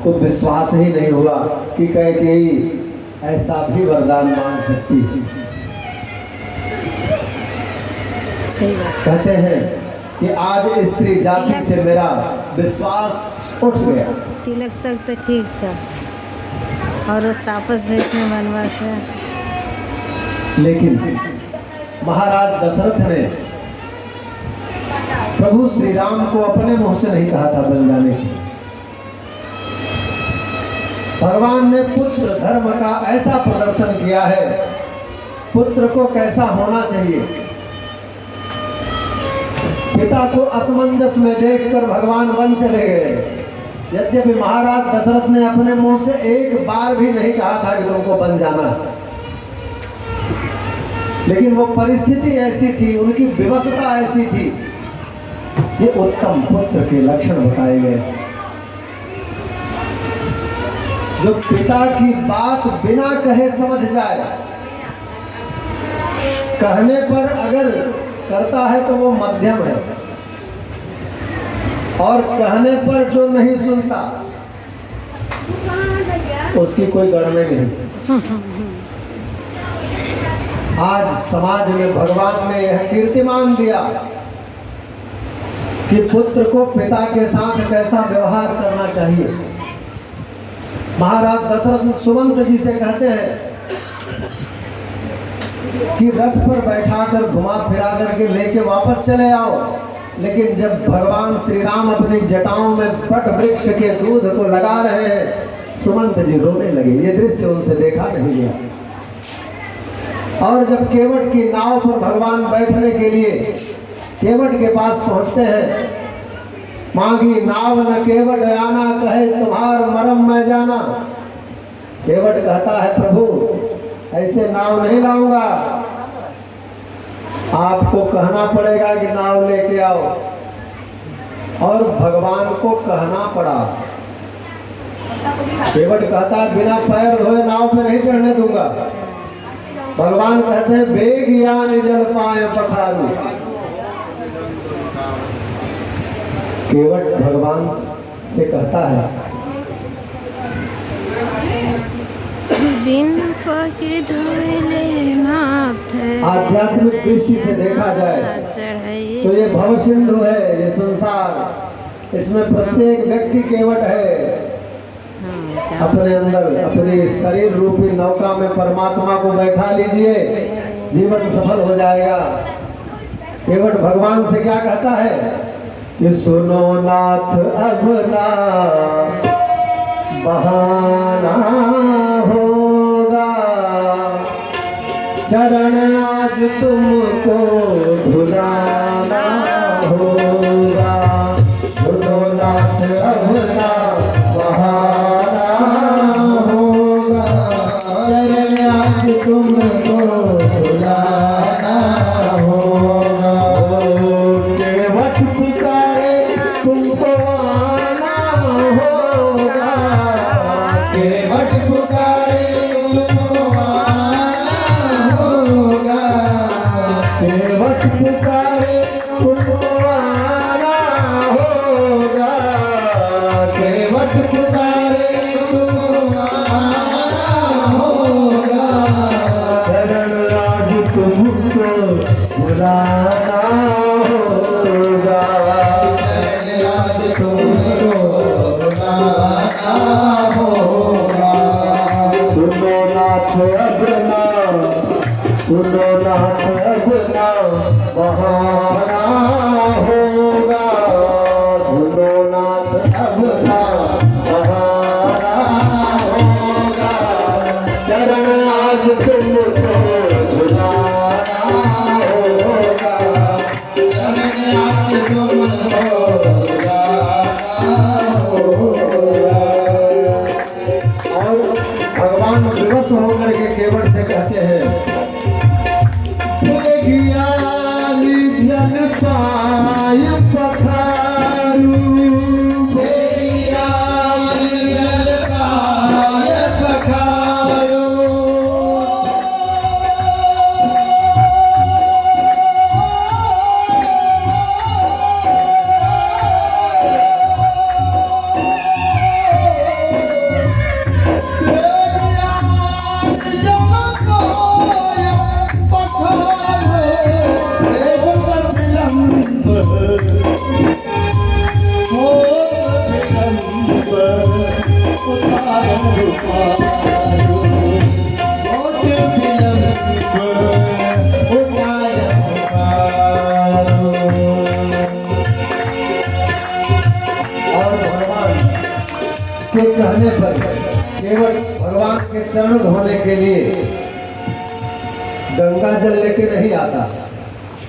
को विश्वास ही नहीं हुआ कि कैकेयी ऐसा भी वरदान मांग सकती थी। सही बात। कहते हैं कि आज स्त्री जाति से मेरा विश्वास उठ गया। तिलक तक तो ठीक था और वो तापस वेश में वनवास है। लेकिन महाराज दशरथ ने प्रभु श्री राम को अपने मुंह से नहीं कहा था बन जाने की। भगवान ने पुत्र धर्म का ऐसा प्रदर्शन किया है, पुत्र को कैसा होना चाहिए। पिता को असमंजस में देखकर भगवान वन चले गए। यद्यपि महाराज दशरथ ने अपने मुंह से एक बार भी नहीं कहा था कि तुमको बन जाना, लेकिन वो परिस्थिति ऐसी थी, उनकी विवशता ऐसी थी। ये उत्तम पुत्र के लक्षण बताए गए। जो पिता की बात बिना कहे समझ जाए, कहने पर अगर करता है तो वो मध्यम है, और कहने पर जो नहीं सुनता उसकी कोई गणना नहीं। आज समाज में भगवान ने यह कीर्तिमान दिया कि पुत्र को पिता के साथ कैसा व्यवहार करना चाहिए। महाराज दशरथ सुमंत जी से कहते हैं कि रथ पर बैठाकर घुमा फिरा करके लेके वापस चले आओ, लेकिन जब भगवान श्री राम अपनी जटाओं में वट वृक्ष के दूध को लगा रहे हैं, सुमंत जी रोने लगे। ये दृश्य उनसे देखा नहीं गया। और जब केवट की नाव पर भगवान बैठने के लिए केवट के पास पहुंचते हैं, मांगी नाव न केवट आना, कहे तुम्हार मरम मैं जाना। केवट कहता है प्रभु ऐसे नाव नहीं लाऊंगा, आपको कहना पड़ेगा कि नाव लेके आओ। और भगवान को कहना पड़ा। केवट कहता है बिना पैर धोए नाव पे नहीं चढ़ने दूंगा। भगवान कहते हैं बेग यान जल पाए पखारू। केवट भगवान से कहता है आध्यात्मिक दृष्टि से देखा जाए तो ये भव सिंधु है, ये संसार, इसमें प्रत्येक व्यक्ति केवट है। अपने अंदर अपनी शरीर रूपी नौका में परमात्मा को बैठा लीजिए, जीवन सफल हो जाएगा। केवट भगवान से क्या कहता है कि सुनो नाथ अब ना बहाना होगा, चरण आज तुमको धुलाना होगा। सुनो नाथ अब ना बहाना होगा, चरण आज तुमको धुलाना होगा। केवट पुकारे तुमको आना होगा, केवट पुकारे तुमको आना होगा, केवट पुकारे तुमको आना होगा, केवट पुकारे तुमको आना होगा, शरण आज तुमको बुलाना होगा, शरण आज तुमको बुलाना होगा। सुनो नाथ अब ना, सुनो नाथ अब ना बहाना होगा, सुनो नाथ अब ना बहाना होगा, चरण आज तुमको बुलाना होगा, चरण आज तुमको बुलाना होगा। और भगवान विवश होकर के केवट से कहते हैं जल पाय पखारू, जल पाय पखारू, के कहने पर केवल भगवान के चरण धोने के लिए गंगा जल लेके नहीं आता,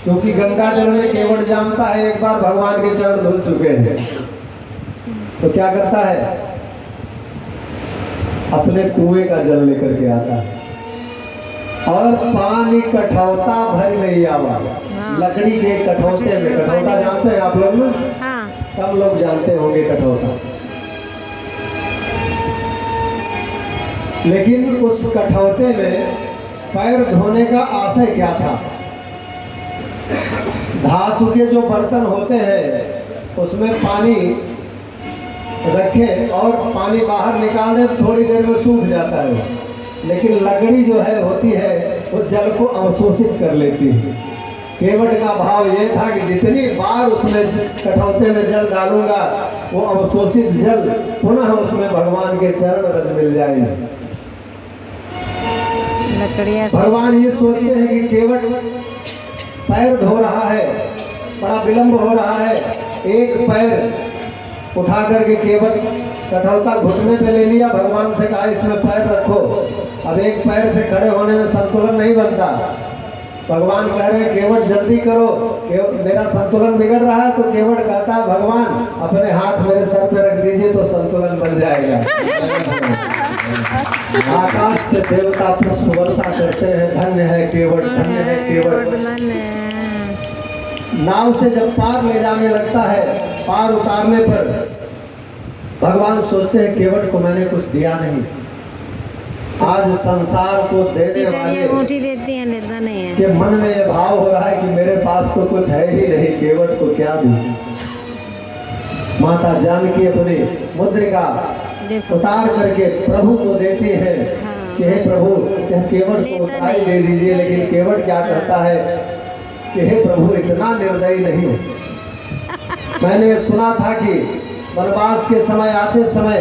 क्योंकि गंगा जल में केवल जानता है एक बार भगवान के चरण धुल चुके हैं, तो क्या करता है, अपने कुएं का जल लेकर के आता है और पानी कठौता भर ले आवा। लकड़ी के कठौते में, कठौता जानते हैं आप लोग ना? हाँ। सब लोग जानते होंगे कठौता। लेकिन उस कठौते में पैर धोने का आशय क्या था? धातु के जो बर्तन होते हैं उसमें पानी रखें और पानी बाहर निकाल दें, थोड़ी देर में सूख जाता है। लेकिन लकड़ी जो है होती है वो जल को अवशोषित कर लेती है। केवट का भाव ये था कि जितनी बार उसमें कठौते में जल डालूंगा वो अवशोषित जल पुनः उसमें भगवान के चरण रज मिल जाएंगे। भगवान ये सोचते हैं कि केवट पैर धो रहा है, बड़ा विलंब हो रहा है, एक पैर उठा करके केवट कठौता घुटने पे ले लिया, भगवान से कहा इसमें पैर रखो। अब एक पैर से खड़े होने में संतुलन नहीं बनता। भगवान कह रहे हैं केवट जल्दी करो, मेरा संतुलन बिगड़ रहा है। तो केवट कहता है भगवान अपने हाथ मेरे सर पे रख दीजिए तो संतुलन बन जाएगा। आकाश से देवता पुष्प वर्षा करते हैं, धन्य है केवट, धन्य है केवट। नाव से जब पार ले जाने लगता है, पार उतारने पर भगवान सोचते हैं केवट को मैंने कुछ दिया नहीं, आज संसार को देने वाले देती है, लेता नहीं है। के मन में ये भाव हो रहा है कि मेरे पास तो कुछ है ही नहीं, केवट को क्या दूं। माता जानकी अपनी मुद्रिका उतार करके प्रभु को देती है कि हे प्रभु केवट को उतार दे दीजिए। लेकिन केवट क्या कहता है कि हे प्रभु इतना निर्दयी नहीं हो। मैंने सुना था कि वनवास के समय आते समय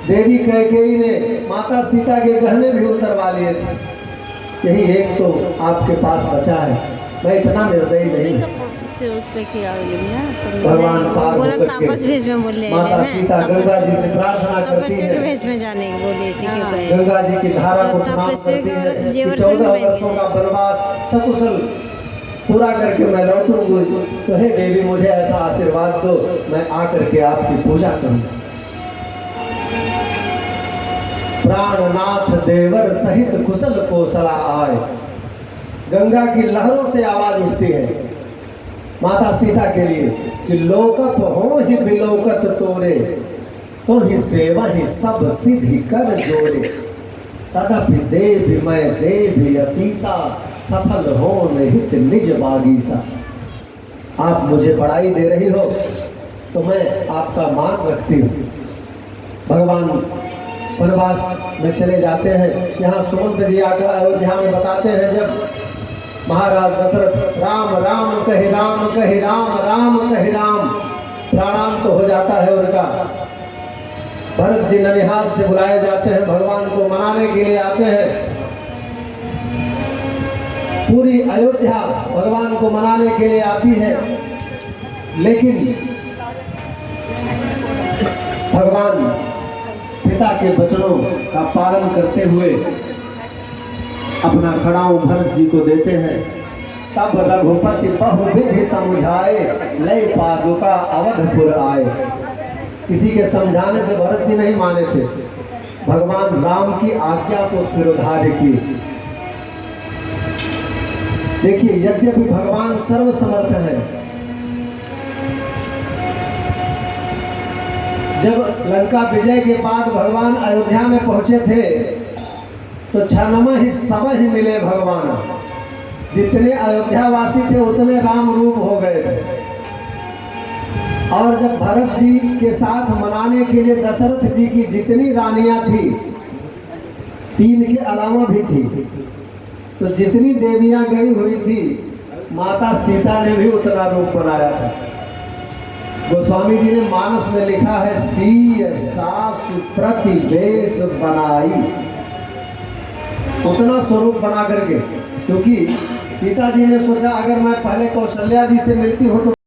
देवी कैकेयी ने माता सीता के गहने भी उतरवा लिए थे। यही एक तो आपके पास बचा है, मैं इतना निर्दयी नहीं। भगवान पार होकर के माता सीता गंगा जी से प्रार्थना करती है, जाने की बोली थी, गंगा जी की धारा को प्रणाम करती है। 14 वर्षों का वनवास सकुशल पूरा करके मैं लौटूंगी, तो हे देवी मुझे ऐसा आशीर्वाद दो, मैं आकर के आपकी पूजा करूंगा। प्राणनाथ देवर सहित कुशल कोसला आए। गंगा की लहरों से आवाज उठती है माता सीता के लिए कि लोकप हो ही बिलोकत तोरे, तो ही सेवा ही सब सिद्धि कर जोरे। तदपि देवी मैं देवी असीसा, सफल हो निहित निज बागीसा। आप मुझे पढ़ाई दे रही हो तो मैं आपका मान रखती हूँ। भगवान वनवास में चले जाते हैं। यहाँ सुमंत जी आकर अयोध्या में बताते हैं, जब महाराज दशरथ राम राम कहे राम कहे राम राम कहे राम, प्राणांत हो जाता है उनका। भरत जी ननिहाल से बुलाए जाते हैं, भगवान को मनाने के लिए आते हैं। पूरी अयोध्या भगवान को मनाने के लिए आती है, लेकिन भगवान पिता के वचनों का पालन करते हुए अपना खड़ाऊ भरत जी को देते हैं। तब रघुपति बहुविधि समझाए, लय पादुका अवधपुर आए। किसी के समझाने से भरत जी नहीं माने थे, भगवान राम की आज्ञा को सिरोधार्य किए। देखिए, यद्यपि भगवान सर्वसमर्थ है, जब लंका विजय के बाद भगवान अयोध्या में पहुंचे थे तो छनमा ही सब ही मिले भगवान। जितने अयोध्यावासी थे उतने राम रूप हो गए थे। और जब भरत जी के साथ मनाने के लिए दशरथ जी की जितनी रानियां थी, 3 के अलावा भी थी, तो जितनी देवियां गई हुई थी, माता सीता ने भी उतना रूप बनाया था। गोस्वामी जी ने मानस में लिखा है, सीय सासु प्रति वेश बनाई, उतना स्वरूप बना करके। क्योंकि सीता जी ने सोचा अगर मैं पहले कौशल्या जी से मिलती हूँ तो